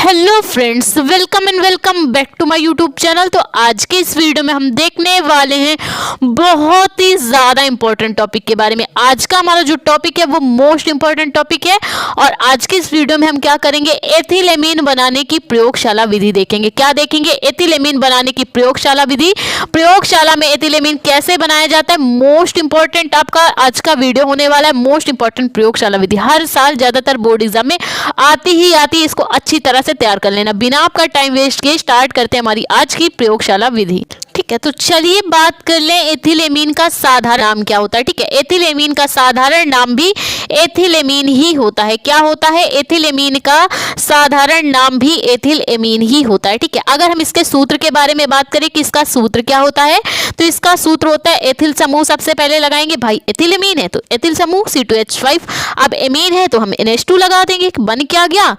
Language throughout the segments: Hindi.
Hello friends, welcome and welcome back to my YouTube channel. तो आज के इस वीडियो में हम देखने वाले हैं बहुत ही ज़्यादा इंपॉर्टेंट टॉपिक के बारे में। आज का हमारा जो टॉपिक है वो मोस्ट इंपॉर्टेंट टॉपिक है और आज के इस वीडियो में हम क्या करेंगे, एथिलेमीन बनाने की प्रयोगशाला विधि देखेंगे। क्या देखेंगे? एथिलेमीन बनाने की प्रयोगशाला विधि। प्रयोगशाला में एथिलेमीन कैसे बनाया जाता है, मोस्ट इंपॉर्टेंट आपका आज का वीडियो होने वाला है। मोस्ट इंपॉर्टेंट प्रयोगशाला विधि हर साल ज़्यादातर बोर्ड एग्जाम में आती ही आती है, इसको अच्छी तरह से तैयार कर लेना। बिना आपका टाइम वेस्ट किए स्टार्ट करते हैं हमारी आज की प्रयोगशाला विधि। ठीक है, तो चलिए बात कर लें एथिलेमीन का साधारण नाम क्या होता है। ठीक है, एथिलेमीन का साधारण नाम भी एथिलेमीन ही होता है। क्या होता है? एथिलेमीन का साधारण नाम भी एथिलेमीन ही होता है। ठीक है, अगर हम इसके सूत्र के बारे में बात करें कि इसका सूत्र क्या होता है, तो इसका सूत्र होता है एथिल समूह। सबसे पहले लगाएंगे भाई, एथिलेमीन है तो एथिल समूह C2H5। अब एमीन है तो हम NH2 लगा देंगे। बन क्या गया?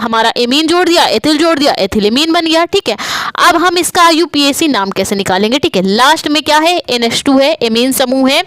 हमारा एमीन जोड़ दिया, एथिल जोड़ दिया, एथिलेमीन बन गया। ठीक है, अब हम इसका IUPAC नाम कैसे निकालेंगे? ठीक है, लास्ट में क्या है? NH2 है, एमीन समूह है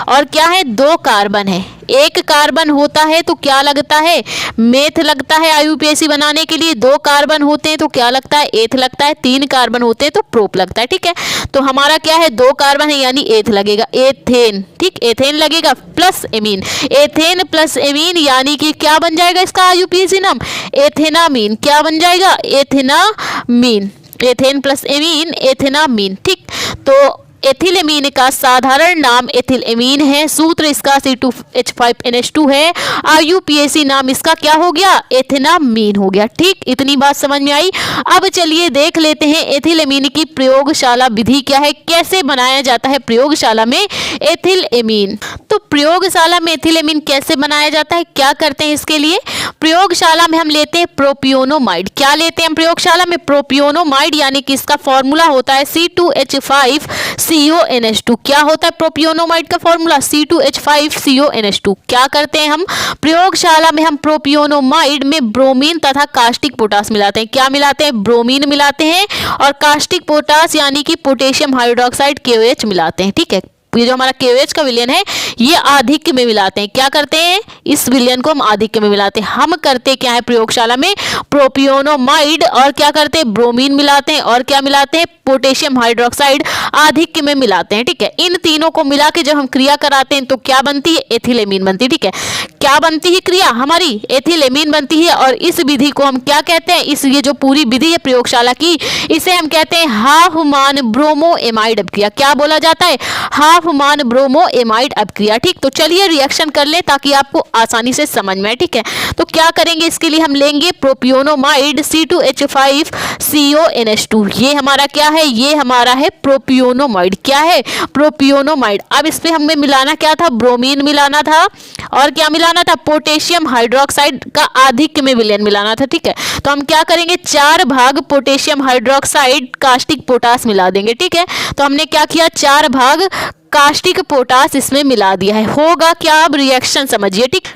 और क्या है? 2 कार्बन है। एक कार्बन होता है तो क्या लगता है? मेथ लगता है। IUPAC बनाने के लिए 2 कार्बन होते हैं तो क्या लगता है? एथ लगता है। 3 कार्बन होते हैं तो प्रोप लगता है। ठीक है, तो हमारा क्या है? 2 कार्बन है यानी एथ लगेगा, एथेन। ठीक, एथेन लगेगा plus amine, ethane plus amine यानी कि क्या बन जाएगा इसका IUPAC नाम? एथेनामीन। क्या बन जाएगा? Ethanamine. Ethane plus amine, ethanamine. ठीक, तो एथिलेमीन का साधारण नाम एथिलेमीन है। सूत्र इसका C2H5NH2 है। IUPAC नाम इसका क्या हो गया? एथेनामीन हो गया। ठीक, इतनी बात समझ में आई। अब चलिए देख लेते हैं एथिलेमीन की प्रयोगशाला विधि क्या है, कैसे बनाया जाता है प्रयोगशाला में एथिलेमीन। तो प्रयोगशाला में एथिलेमीन कैसे बनाया जाता है, क्या करते हैं इसके लिए? प्रयोगशाला में हम लेते हैं प्रोपियोनोमाइड। क्या लेते हैं हम प्रयोगशाला में? प्रोपियोनोमाइड, यानी कि इसका फॉर्मूला होता है C2H5CONH2। क्या होता है प्रोपियोनोमाइड का फॉर्मूला? C2H5CONH2। क्या करते हैं हम प्रयोगशाला में? हम प्रोपियोनोमाइड में ब्रोमीन तथा कास्टिक पोटास मिलाते हैं। क्या मिलाते हैं? ब्रोमीन मिलाते हैं और कास्टिक पोटास यानी कि पोटेशियम हाइड्रोक्साइड KOH मिलाते हैं। ठीक है, ये जो हमारा KOH का विलयन है ये आधिक्य में मिलाते हैं। क्या करते हैं? इस विलयन को हम आधिक्य में मिलाते हैं। हम करते क्या है प्रयोगशाला में? प्रोपियोनोमाइड और क्या करते हैं? ब्रोमीन मिलाते हैं और क्या मिलाते हैं? पोटेशियम हाइड्रोक्साइड आधिक्य में मिलाते हैं। ठीक है, इन तीनों को मिला के जब हम क्रिया कराते हैं तो क्या बनती है? एथिलेमीन बनती है। ठीक है, क्या बनती है क्रिया? हमारी एथिलेमीन बनती है। और इस विधि को हम क्या कहते हैं? इस ये जो पूरी विधि है प्रयोगशाला की, इसे हम कहते हैं हाफ मान ब्रोमो एमाइड अपक्रिया। क्या बोला जाता है? हाफ मान ब्रोमो एमाइड अपक्रिया। ठीक, तो चलिए रिएक्शन कर ले ताकि आपको आसानी से समझ में आए। ठीक है, तो क्या करेंगे इसके लिए? हम लेंगे प्रोपियोनोमाइड C2H5CONH2। ये हमारा क्या है? ये हमारा है प्रोपियोनोमाइड। क्या है? प्रोपियोनोमाइड। अब इस पे हमें मिलाना क्या था? ब्रोमीन मिलाना था और क्या मिलाना था? पोटेशियम हाइड्रोक्साइड का आधिक्य में विलयन मिलाना था। ठीक है, तो हम क्या करेंगे? 4 भाग पोटेशियम हाइड्रोक्साइड कास्टिक पोटास मिला देंगे। ठीक है, तो हमने क्या किया? 4 भाग कास्टिक पोटास इसमें मिला दिया है। होगा क्या? अब रिएक्शन समझिए। ठीक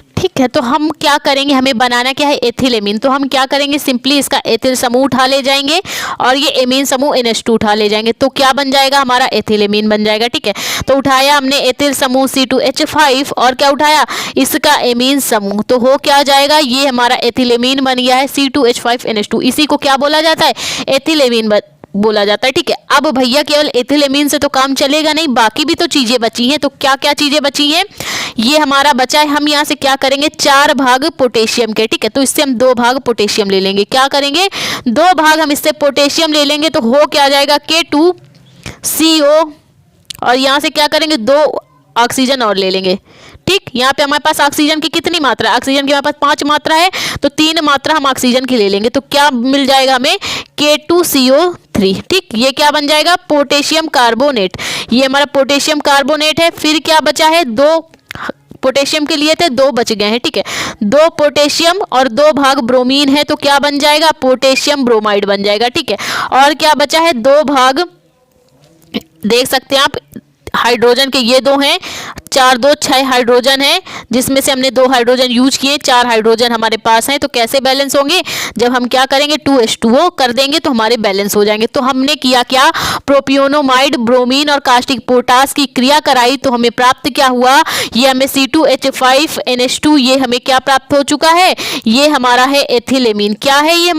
है, तो हम क्या करेंगे? हमें बनाना क्या है? एथिलेमीन। तो हम क्या करेंगे? सिंपली इसका एथिल समूह उठा ले जाएंगे और ये एमीन समूह NH2 उठा ले जाएंगे तो क्या बन जाएगा? हमारा एथिलेमीन बन जाएगा। ठीक है, तो उठाया हमने एथिल समूह C2H5 और क्या उठाया? इसका एमीन समूह, तो हो क्या जाएगा? ये हमारा एथिलेमीन बन गया है C2H5NH2। इसी को क्या बोला जाता है? एथिलेमीन बोला जाता है। ठीक है, अब भैया केवल एथिलेमीन से तो काम चलेगा नहीं, बाकी भी तो चीजें बची हैं। तो क्या क्या चीजें बची हैं? ये हमारा बचा है, हम यहाँ से क्या करेंगे? 4 भाग पोटेशियम के। ठीक है, तो इससे हम 2 भाग पोटेशियम ले लेंगे। क्या करेंगे? 2 भाग हम इससे पोटेशियम ले लेंगे तो हो क्या जाएगा? K2CO और यहाँ से क्या करेंगे? 2 ऑक्सीजन और ले लेंगे। ठीक, यहाँ पे हमारे पास ऑक्सीजन की कितनी मात्रा? ऑक्सीजन की हमारे पास 5 मात्रा है तो 3 मात्रा हम ऑक्सीजन की ले लेंगे तो क्या मिल जाएगा हमें? K2CO3। ठीक, ये क्या बन जाएगा? Potassium carbonate. ये हमारा पोटेशियम कार्बोनेट है। फिर क्या बचा है? 2 पोटेशियम के लिए थे, 2 बच गए हैं। ठीक है, 2 पोटेशियम और 2 भाग ब्रोमीन है तो क्या बन जाएगा? पोटेशियम ब्रोमाइड बन जाएगा। ठीक है, और क्या बचा है? 2 भाग, देख सकते हैं आप, हाइड्रोजन के ये दो हैं, 4 2 6 हाइड्रोजन है, जिसमें से हमने 2 हाइड्रोजन यूज किए, 4 हाइड्रोजन हमारे पास हैं। तो कैसे बैलेंस होंगे, जब हम क्या करेंगे 2H2O कर देंगे तो हमारे बैलेंस हो जाएंगे। तो हमने किया क्या, प्रोपियोनोमाइड, ब्रोमीन और कास्टिक पोटास की क्रिया कराई, तो हमें प्राप्त क्या हुआ, ये हमें C2H5NH2 ये हमें क्या प्राप्त हो चुका है, ये हमारा है एथिलेमीन। क्या है ये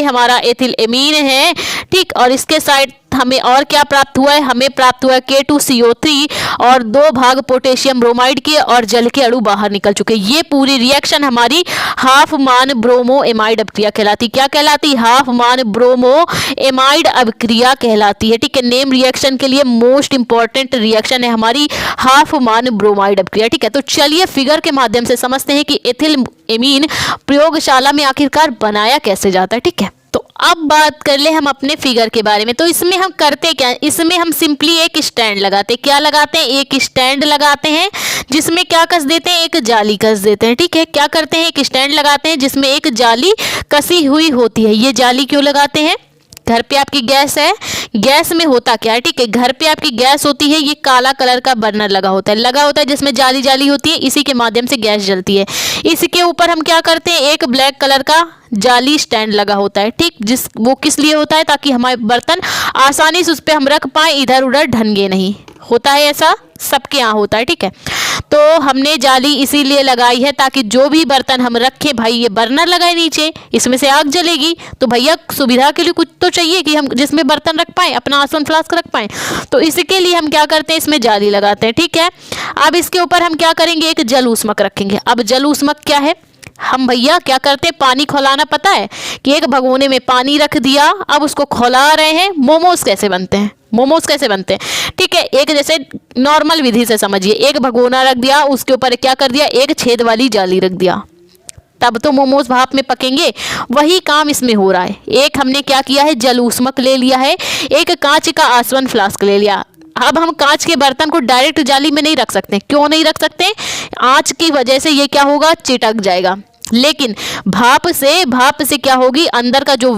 हमारा एथिलेमीन है, ठीक। और इसके साइड हमें और क्या प्राप्त हुआ है, हमें प्राप्त हुआ है K2CO3 और 2 भाग पोटेशियम ब्रोमाइड के और जल के अणु बाहर निकल चुके। ये पूरी रिएक्शन हमारी हाफ मान ब्रोमो एमाइड अभिक्रिया कहलाती। क्या कहलाती, हाफ मान ब्रोमो एमाइड अभिक्रिया कहलाती है, ठीक है। नेम रिएक्शन के लिए मोस्ट इंपॉर्टेंट रिएक्शन है हमारी हाफ मान ब्रोमाइड अभिक्रिया, ठीक है। तो चलिए फिगर के माध्यम से समझते हैं कि एथिलेमीन प्रयोगशाला में आखिरकार बनाया कैसे जाता है, ठीक है। तो अब बात कर ले हम अपने फिगर के बारे में। तो इसमें हम करते क्या, इसमें हम सिंपली एक स्टैंड लगाते, क्या लगाते हैं, एक स्टैंड लगाते हैं, जिसमें क्या कस देते हैं, एक जाली कस देते हैं, ठीक है। क्या करते हैं, एक स्टैंड लगाते हैं जिसमें एक जाली कसी हुई होती है। ये जाली क्यों लगाते हैं, घर पे आपकी गैस है, गैस में होता क्या है, ठीक है, घर पे आपकी गैस होती है, ये काला कलर का बर्नर लगा होता है जिसमें जाली जाली होती है, इसी के माध्यम से गैस जलती है। इसके ऊपर हम क्या करते हैं, एक ब्लैक कलर का जाली स्टैंड लगा होता है, ठीक। वो किस लिए होता है, ताकि हमारे बर्तन आसानी से उस पर हम रख पाए, इधर उधर ढंगे नहीं। होता है ऐसा, सबके यहाँ होता है, ठीक है। तो हमने जाली इसीलिए लगाई है ताकि जो भी बर्तन हम रखें, भाई ये बर्नर लगाए नीचे, इसमें से आग जलेगी, तो भैया सुविधा के लिए कुछ तो चाहिए कि हम जिसमें बर्तन रख पाएं, अपना आसवन फ्लास्क रख पाएं। तो इसके लिए हम क्या करते हैं, इसमें जाली लगाते हैं, ठीक है। अब इसके ऊपर हम क्या करेंगे, एक जल ऊष्मक रखेंगे। अब जल ऊष्मक क्या है, हम भैया क्या करते हैं, पानी खौलाना पता है कि एक भगोने में पानी रख दिया, अब उसको खौला रहे हैं। मोमोज कैसे बनते हैं, मोमोज कैसे बनते हैं, ठीक है। एक जैसे नॉर्मल विधि से समझिए, एक भगोना रख दिया, उसके ऊपर क्या कर दिया, एक छेद वाली जाली रख दिया, तब तो मोमोज भाप में पकेंगे। वही काम इसमें हो रहा है। एक हमने क्या किया है, जल ऊष्मक ले लिया है, एक कांच का आसवन फ्लास्क ले लिया। अब हम कांच के बर्तन को डायरेक्ट जाली में नहीं रख सकते। क्यों नहीं रख सकते, आंच की वजह से ये क्या होगा, चिटक जाएगा। लेकिन भाप से क्या होगी, अंदर का जो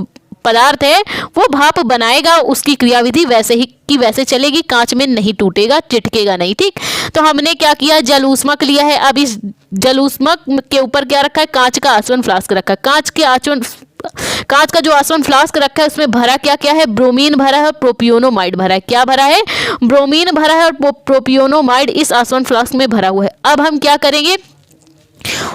पदार्थ है वो भाप बनाएगा, उसकी क्रियाविधि वैसे ही की वैसे चलेगी, कांच में नहीं टूटेगा, चिटकेगा नहीं, ठीक। तो हमने क्या किया, जल ऊष्मक लिया है। अब इस जल ऊष्मक के ऊपर क्या रखा है, कांच का आसवन फ्लास्क रखा है। कांच का जो आसवन फ्लास्क रखा है उसमें भरा क्या क्या है, ब्रोमीन भरा है और प्रोपियोनोमाइड भरा है। क्या भरा है, ब्रोमीन भरा है और प्रोपियोनोमाइड इस आसवन फ्लास्क में भरा हुआ है। अब हम क्या करेंगे,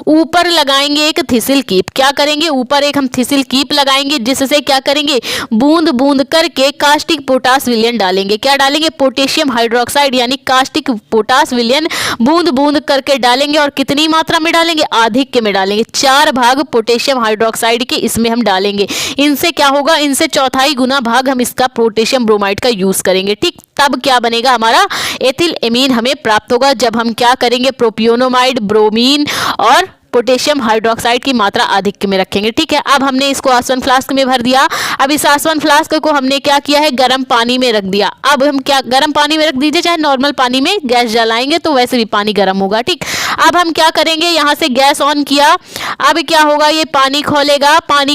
ऊपर लगाएंगे एक थिसिल कीप। क्या करेंगे, ऊपर एक हम थिसिल कीप लगाएंगे, जिससे क्या करेंगे, बूंद बूंद करके कास्टिक पोटास विलयन डालेंगे। क्या डालेंगे, पोटेशियम हाइड्रोक्साइड यानी कास्टिक पोटास विलयन बूंद बूंद करके डालेंगे। और कितनी मात्रा में डालेंगे, आधिक्य में डालेंगे। 4 भाग पोटेशियम हाइड्रोक्साइड के इसमें हम डालेंगे। इनसे क्या होगा, इनसे 1/4 गुना भाग हम इसका पोटेशियम ब्रोमाइड का यूज करेंगे, ठीक। तब क्या बनेगा, हमारा एथिलेमीन हमें प्राप्त होगा, जब हम क्या करेंगे, प्रोपियोनोमाइड, ब्रोमीन और पोटेशियम हाइड्रोक्साइड की मात्रा आधिक्य में रखेंगे, ठीक है। अब हमने इसको आसवन फ्लास्क में भर दिया। अब इस आसवन फ्लास्क को हमने क्या किया है, गर्म पानी में रख दिया। अब हम क्या, गर्म पानी में रख दीजिए, चाहे नॉर्मल पानी में, गैस जलाएंगे तो वैसे भी पानी गर्म होगा, ठीक। अब हम क्या करेंगे, यहाँ से गैस ऑन किया। अब क्या होगा, ये पानी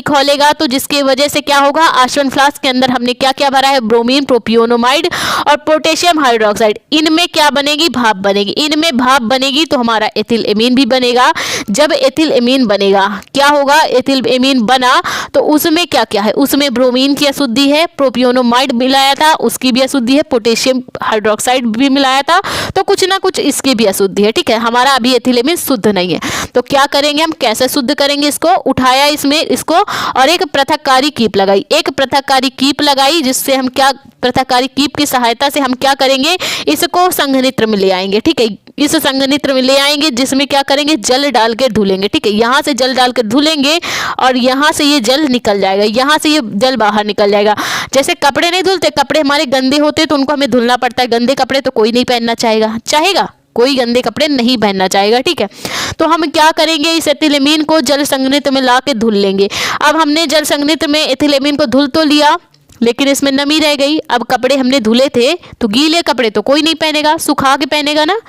खोलेगा तो जिसकी वजह से क्या होगा, आसवन फ्लास्क के अंदर हमने क्या क्या भरा है, ब्रोमीन, प्रोपियोनोमाइड और पोटेशियम हाइड्रोक्साइड। इनमें क्या बनेगी, भाप बनेगी। इनमें भाप बनेगी तो हमारा एथिलेमीन भी बनेगा। जब एथिलेमीन बनेगा, क्या होगा, एथिलेमीन बना तो उसमें क्या क्या है, उसमें ब्रोमीन की अशुद्धि है, प्रोपियोनोमाइड मिलाया था उसकी भी अशुद्धि है, पोटेशियम हाइड्रोक्साइड भी मिलाया था, तो कुछ ना कुछ इसकी भी अशुद्धि है, ठीक है। हमारा अभी एथिलेमीन शुद्ध नहीं है। तो क्या करेंगे, हम कैसे शुद्ध करेंगे, इसको उठाया, इसमें इसको और एक पृथककारी कीप लगाई, जिससे हम क्या, पृथककारी कीप की सहायता से हम क्या करेंगे, इसको संघनित्र में ले आएंगे, ठीक है। इस संघनित्र में ले आएंगे, जिसमें क्या करेंगे, जल डाल के धुलेंगे, ठीक है। यहाँ से जल डाल कर धुलेंगे और यहाँ से ये जल निकल जाएगा, यहाँ से ये जल बाहर निकल जाएगा। जैसे कपड़े नहीं धुलते, कपड़े हमारे गंदे होते तो उनको हमें धुलना पड़ता है। गंदे कपड़े तो कोई नहीं पहनना चाहेगा, कोई गंदे कपड़े नहीं पहनना चाहेगा, ठीक है। तो हम क्या करेंगे, इस एथिलेमीन को जल संघनित्र में ला के धुल लेंगे। अब हमने जल संघनित्र में एथिलेमीन को धुल तो लिया, लेकिन इसमें नमी रह गई। अब कपड़े हमने धुले थे तो गीले कपड़े तो कोई नहीं पहनेगा, सुखा के पहनेगा ना।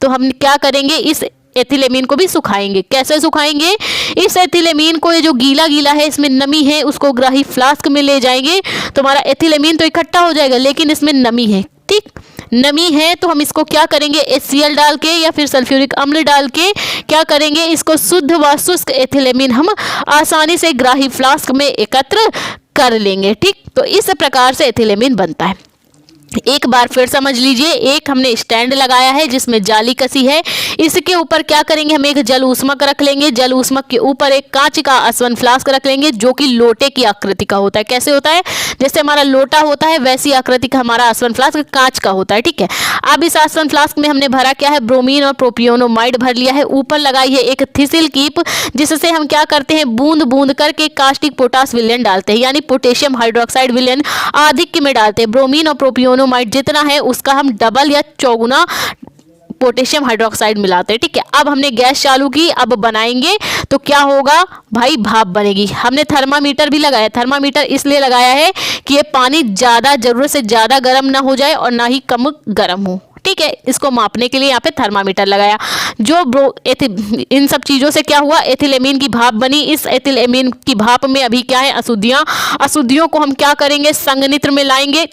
तो हम क्या करेंगे, इस एथिलेमीन को भी सुखाएंगे। कैसे सुखाएंगे, इस एथिलेमीन को, ये जो गीला गीला है इसमें नमी है, उसको ग्राही फ्लास्क में ले जाएंगे तो हमारा एथिलेमीन तो इकट्ठा हो जाएगा, लेकिन इसमें नमी है, ठीक। नमी है तो हम इसको क्या करेंगे, HCl डाल के या फिर सल्फ्यूरिक अम्ल डाल के क्या करेंगे, इसको शुद्ध व शुष्क एथिलेमीन हम आसानी से ग्राही फ्लास्क में एकत्र कर लेंगे। ठीक, तो इस प्रकार से एथिलेमीन बनता है। एक बार फिर समझ लीजिए, एक हमने स्टैंड लगाया है जिसमें जाली कसी है, इसके ऊपर क्या करेंगे, हम एक जल ऊष्मक रख लेंगे, जल ऊष्मक के ऊपर एक कांच का आसवन फ्लास्क रख लेंगे जो कि लोटे की आकृति का होता है। कैसे होता है, जैसे हमारा लोटा होता है वैसी आकृति का हमारा आसवन फ्लास्क कांच का होता है। ठीक है, अब इस आसवन फ्लास्क में हमने भरा क्या है, ब्रोमीन और प्रोपियोनोमाइड भर लिया है। ऊपर लगाई है एक थिसिल कीप जिससे हम क्या करते हैं, बूंद बूंद करके कास्टिक पोटास विलयन डालते हैं, यानी पोटेशियम हाइड्रोक्साइड विलयन आधिक्य में डालते हैं। ब्रोमीन और प्रोपियोनोमाइड जितना है उसका हम डबल या चौगुना पोटेशियम हाइड्रोक्साइड मिलाते हैं। ठीक है, अब हमने गैस चालू की, अब बनाएंगे तो क्या होगा भाई, भाप बनेगी। हमने थर्मामीटर भी लगाया, थर्मामीटर इसलिए लगाया है कि ये पानी ज़्यादा जरूरत से ज़्यादा गर्म ना हो जाए और ना ही कम गर्म हो। ठीक है, इसको मापने के लिए यहाँ पे थर्मामीटर लगाया। जो इन सब चीज़ों से क्या हुआ, एथिलेमीन की भाप बनी। इस एथिलेमीन की भाप में अभी क्या है, अशुद्धियाँ। अशुद्धियों को हम क्या करेंगे, संघनित्र में लाएंगे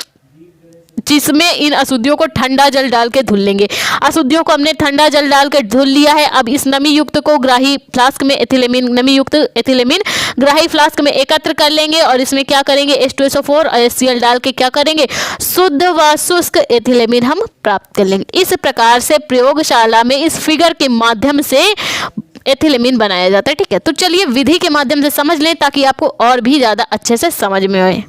जिसमें इन अशुद्धियों को ठंडा जल डाल के धुल लेंगे। अशुद्धियों को हमने ठंडा जल डाल के धुल लिया है। अब इस नमी युक्त को ग्राही फ्लास्क में नमी युक्त एथिलेमीन ग्राही फ्लास्क में एकत्र कर लेंगे और इसमें क्या करेंगे, H2SO4 और HCl डाल के क्या करेंगे, शुद्ध व शुष्क एथिलेमीन हम प्राप्त कर लेंगे। इस प्रकार से प्रयोगशाला में इस फिगर के माध्यम से एथिलेमीन बनाया जाता है। ठीक है, तो चलिए विधि के माध्यम से समझ लें ताकि आपको और भी ज़्यादा अच्छे से समझ में आए।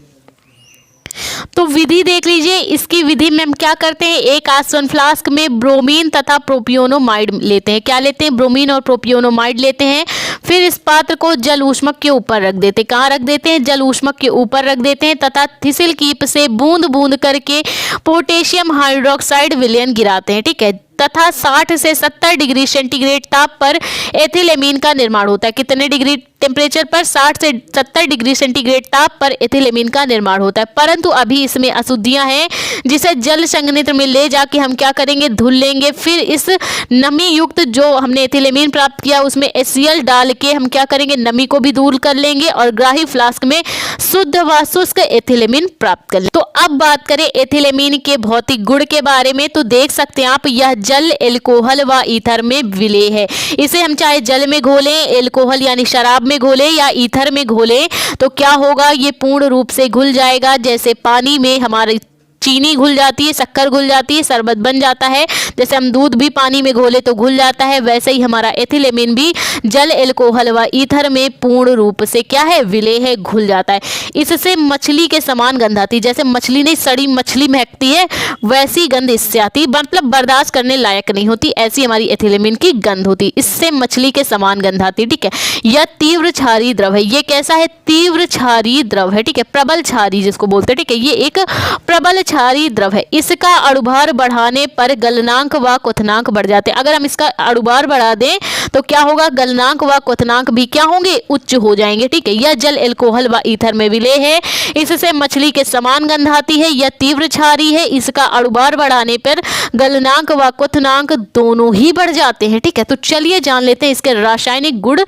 तो विधि देख लीजिए, इसकी विधि में हम क्या करते हैं, एक आसवन फ्लास्क में ब्रोमीन तथा प्रोपियोनोमाइड लेते हैं। क्या लेते हैं, ब्रोमीन और प्रोपियोनोमाइड लेते हैं। फिर इस पात्र को जल ऊष्मक के ऊपर रख देते हैं। कहाँ रख देते हैं, जल ऊष्मक के ऊपर रख देते हैं तथा थिसिल कीप से बूंद बूंद करके पोटेशियम हाइड्रोक्साइड विलयन गिराते हैं। ठीक है, तथा 60 से 70 डिग्री सेंटीग्रेड ताप पर एथिलेमीन का निर्माण होता है। कितने डिग्री टेम्परेचर पर, 60 से 70 डिग्री सेंटीग्रेड ताप पर एथिलेमीन का निर्माण होता है। परंतु अभी इसमें अशुद्धियां हैं जिसे जल संघनित्र में ले जाके हम क्या करेंगे, धुल लेंगे। फिर इस नमी युक्त जो हमने एथिलेमीन प्राप्त किया उसमें HCl डाल के हम क्या करेंगे, नमी को भी दूर कर लेंगे और ग्राही फ्लास्क में शुद्ध व शुष्क एथिलेमीन प्राप्त कर लेंगे। तो अब बात करें एथिलेमीन के भौतिक गुण के बारे में, तो देख सकते हैं आप, यह जल, एल्कोहल व ईथर में विलेय है। इसे हम चाहे जल में घोलें, एल्कोहल यानी शराब में घोलें या ईथर में घोलें तो क्या होगा, ये पूर्ण रूप से घुल जाएगा। जैसे पानी में हमारे चीनी घुल जाती है, शक्कर घुल जाती है, शरबत बन जाता है, जैसे हम दूध भी पानी में घोले तो घुल जाता है, वैसे ही हमारा एथिलेमीन भी जल, एल्कोहल व ईथर में पूर्ण रूप से क्या है, विलेय है, घुल जाता है। इससे मछली के समान गंध आती है। जैसे मछली नहीं, सड़ी मछली महकती है वैसी गंध इससे आती है, मतलब बर्दाश्त करने लायक नहीं होती, ऐसी हमारी एथिलेमीन की गंध होती, इससे मछली के समान गंध आती है। ठीक है, यह तीव्र क्षारीय द्रव है। ये कैसा है, तीव्र क्षारीय द्रव है। ठीक है, प्रबल क्षारीय जिसको बोलते हैं। ठीक है, ये एक प्रबल क्षारीय द्रव है। इसका अणुभार बढ़ाने पर गलनांक व क्वथनांक बढ़ जाते हैं। अगर हम इसका अणुभार बढ़ा दें तो क्या होगा, गलनांक व क्वथनांक भी क्या होंगे, उच्च हो जाएंगे। ठीक है, यह जल, एल्कोहल व ईथर में विलेय है। इससे मछली के समान गंध आती है। यह तीव्र क्षारीय है। इसका अणुभार बढ़ाने पर गलनांक व क्वथनांक दोनों ही बढ़ जाते हैं। ठीक है, तो चलिए जान लेते हैं इसके रासायनिक गुण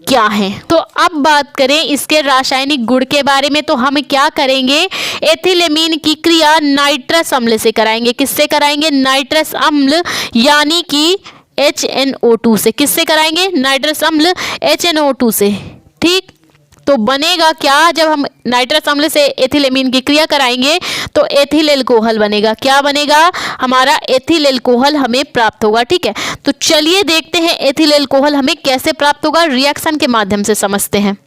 क्या है। तो अब बात करें इसके रासायनिक गुण के बारे में, तो हम क्या करेंगे, एथिलेमीन की क्रिया नाइट्रस अम्ल से कराएंगे। किससे कराएंगे, नाइट्रस अम्ल यानी कि HNO2 से। किससे कराएंगे, नाइट्रस अम्ल HNO2 से। ठीक, तो बनेगा क्या, जब हम नाइट्रस अम्ल से एथिलेमीन की क्रिया कराएंगे तो एथिल एल्कोहल बनेगा। क्या बनेगा, हमारा एथिल एल्कोहल हमें प्राप्त होगा। ठीक है, तो चलिए देखते हैं एथिल एल्कोहल हमें कैसे प्राप्त होगा, रिएक्शन के माध्यम से समझते हैं।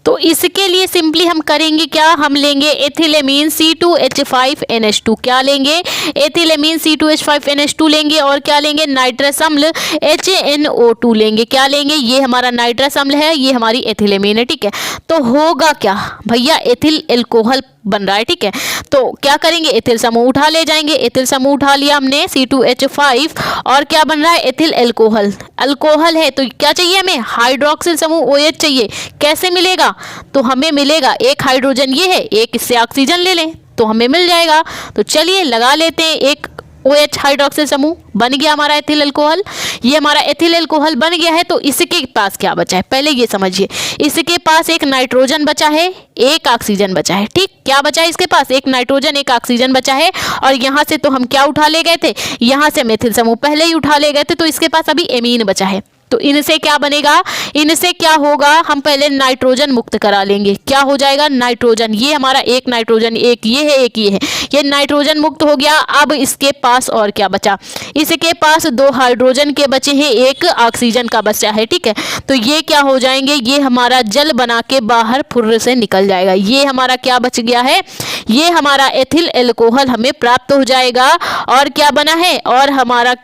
तो इसके लिए सिंपली हम करेंगे क्या, हम लेंगे एथिलेमीन C2H5NH2। क्या लेंगे, एथिलेमीन C2H5NH2 लेंगे और क्या लेंगे, नाइट्रस अम्ल HNO2 लेंगे। क्या लेंगे, ये हमारा नाइट्रस अम्ल है, ये हमारी एथिलेमीन है। ठीक है, तो होगा क्या भैया, एथिल एल्कोहल बन रहा है। ठीक है, तो क्या करेंगे, एथिल समूह उठा ले जाएंगे। एथिल समूह उठा लिया हमने C2H5 और क्या बन रहा है, एथिल एल्कोहल। अल्कोहल है तो क्या चाहिए हमें, हाइड्रोक्सिल समूह OH चाहिए। कैसे मिलेगा, तो हमें मिलेगा, एक हाइड्रोजन ये है, एक इससे ऑक्सीजन ले लें तो हमें मिल जाएगा। तो चलिए लगा लेते हैं एक OH हाइड्रोक्सिल समूह बन गया हमारा एथिल अल्कोहल। ये हमारा एथिल अल्कोहल बन गया है, तो इसके पास क्या बचा है पहले ये समझिए। इसके पास एक नाइट्रोजन बचा है, एक ऑक्सीजन बचा है। ठीक, क्या बचा है इसके पास? एक नाइट्रोजन एक ऑक्सीजन बचा है। और यहाँ से तो हम क्या उठा ले गए थे, यहाँ से हम एथिल समूह पहले ही उठा ले गए थे, तो इसके पास अभी एमीन बचा है। तो इनसे क्या बनेगा, इनसे क्या होगा, हम पहले नाइट्रोजन मुक्त करा लेंगे। क्या हो जाएगा, नाइट्रोजन। ये हमारा एक नाइट्रोजन, एक ये है, एक ये है, ये नाइट्रोजन मुक्त हो गया। अब इसके पास और क्या बचा, इसके पास 2 हाइड्रोजन के बचे हैं, एक ऑक्सीजन का बचा है। ठीक है, तो ये क्या हो जाएंगे, ये हमारा जल बना के बाहर फुर्र से निकल जाएगा। ये हमारा क्या बच गया है, ये हमारा एथिल अल्कोहल हमें प्राप्त हो जाएगा। और क्या बना है, और हमारा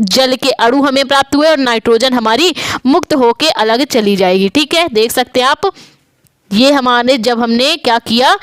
जल के अणु हमें प्राप्त हुए और नाइट्रोजन हमारी मुक्त होके अलग चली जाएगी। ठीक है, देख सकते हैं आप, ये हमारे जब हमने क्या किया,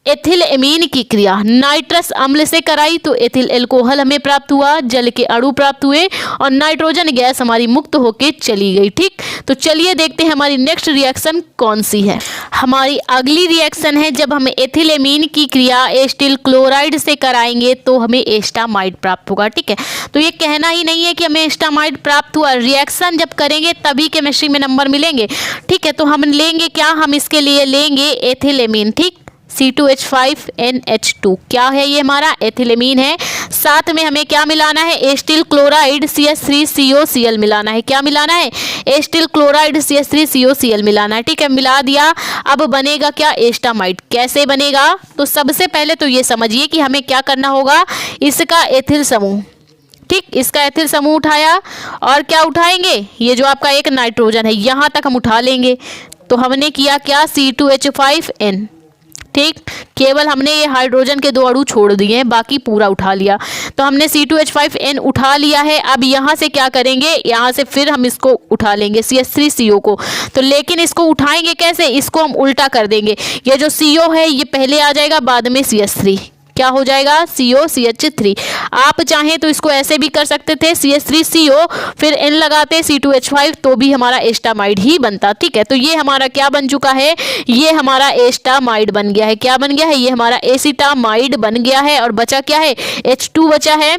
एथिल एमीन की क्रिया नाइट्रस अम्ल से कराई, तो एथिल अल्कोहल हमें प्राप्त हुआ, जल के अणु प्राप्त हुए और नाइट्रोजन गैस हमारी मुक्त होके चली गई। ठीक, तो चलिए देखते हैं हमारी नेक्स्ट रिएक्शन कौन सी है। हमारी अगली रिएक्शन है, जब हम एथिल एमीन की क्रिया एस्टिल क्लोराइड से कराएंगे तो हमें एस्टामाइड प्राप्त होगा। ठीक है, तो ये कहना ही नहीं है कि हमें एस्टामाइड प्राप्त हुआ, रिएक्शन जब करेंगे तभी केमिस्ट्री में नंबर मिलेंगे। ठीक है, तो हम लेंगे क्या, हम इसके लिए लेंगे एथिल एमीन। ठीक, C2H5NH2 क्या है, ये हमारा एथिलेमीन है। साथ में हमें क्या मिलाना है, एस्टिल क्लोराइड CH3COCl मिलाना है। क्या मिलाना है, एस्टिल क्लोराइड CH3COCl मिलाना है। ठीक है, मिला दिया। अब बनेगा क्या, एस्टामाइड। कैसे बनेगा, तो सबसे पहले तो ये समझिए कि हमें क्या करना होगा, इसका एथिल समूह, ठीक, इसका एथिल समूह उठाया और क्या उठाएंगे, ये जो आपका एक नाइट्रोजन है यहाँ तक हम उठा लेंगे। तो हमने किया क्या, C2H5N। ठीक, केवल हमने ये हाइड्रोजन के 2 अणु छोड़ दिए हैं, बाकी पूरा उठा लिया। तो हमने C2H5N उठा लिया है। अब यहाँ से क्या करेंगे, यहाँ से फिर हम इसको उठा लेंगे CH3CO को। तो लेकिन इसको उठाएंगे कैसे, इसको हम उल्टा कर देंगे। ये जो CO है ये पहले आ जाएगा, बाद में CH3 क्या हो जाएगा, COCH3। आप चाहें तो इसको ऐसे भी कर सकते थे, CH3CO फिर N लगाते C2H5, तो भी हमारा एस्टामाइड ही बनता। ठीक है, तो ये हमारा क्या बन चुका है, ये हमारा एस्टामाइड बन गया है। क्या बन गया है, ये हमारा एसिटामाइड बन गया है। और बचा क्या है, H2 बचा है।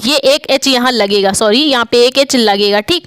ये एक H यहाँ लगेगा, सॉरी यहाँ पे एक H लगेगा। ठीक,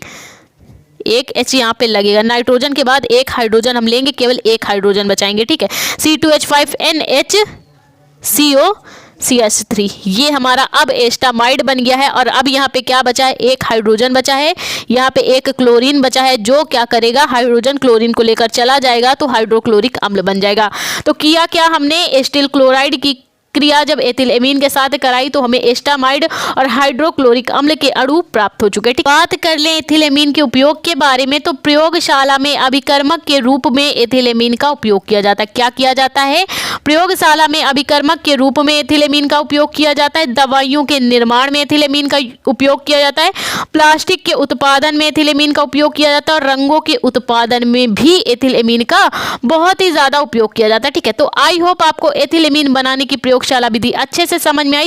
एक H यहाँ पे लगेगा, नाइट्रोजन के बाद एक हाइड्रोजन हम लेंगे, केवल एक हाइड्रोजन बचाएंगे। ठीक है, C2H5NHCOCH3 ये हमारा अब एस्टामाइड बन गया है। और अब यहाँ पे क्या बचा है, एक हाइड्रोजन बचा है, यहाँ पे एक क्लोरीन बचा है, जो क्या करेगा, हाइड्रोजन क्लोरीन को लेकर चला जाएगा तो हाइड्रोक्लोरिक अम्ल बन जाएगा। तो किया क्या हमने, एस्टिल क्लोराइड की क्रिया जब एथिल एमीन के साथ कराई तो हमें एस्टामाइड और हाइड्रोक्लोरिक अम्ल के अणु प्राप्त हो चुके। बात कर लें एथिल एमीन के उपयोग के बारे में, तो प्रयोगशाला में अभिकर्मक के रूप में एथिल एमीन का उपयोग किया जाता है। क्या किया जाता है, प्रयोगशाला में अभिकर्मक के रूप में एथिल एमीन का उपयोग किया जाता है। दवाइयों के निर्माण में एथिल एमीन का उपयोग किया जाता है। प्लास्टिक के उत्पादन में एथिल एमीन का उपयोग किया जाता है। और रंगों के उत्पादन में भी एथिल एमीन का बहुत ही ज्यादा उपयोग किया जाता है। ठीक है, तो आई होप आपको एथिल एमीन बनाने की प्रयोगशाला विधि अच्छे से समझ में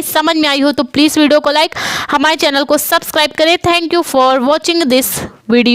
आई हो तो प्लीज वीडियो को लाइक, हमारे चैनल को सब्सक्राइब करें। Thank you for watching this video.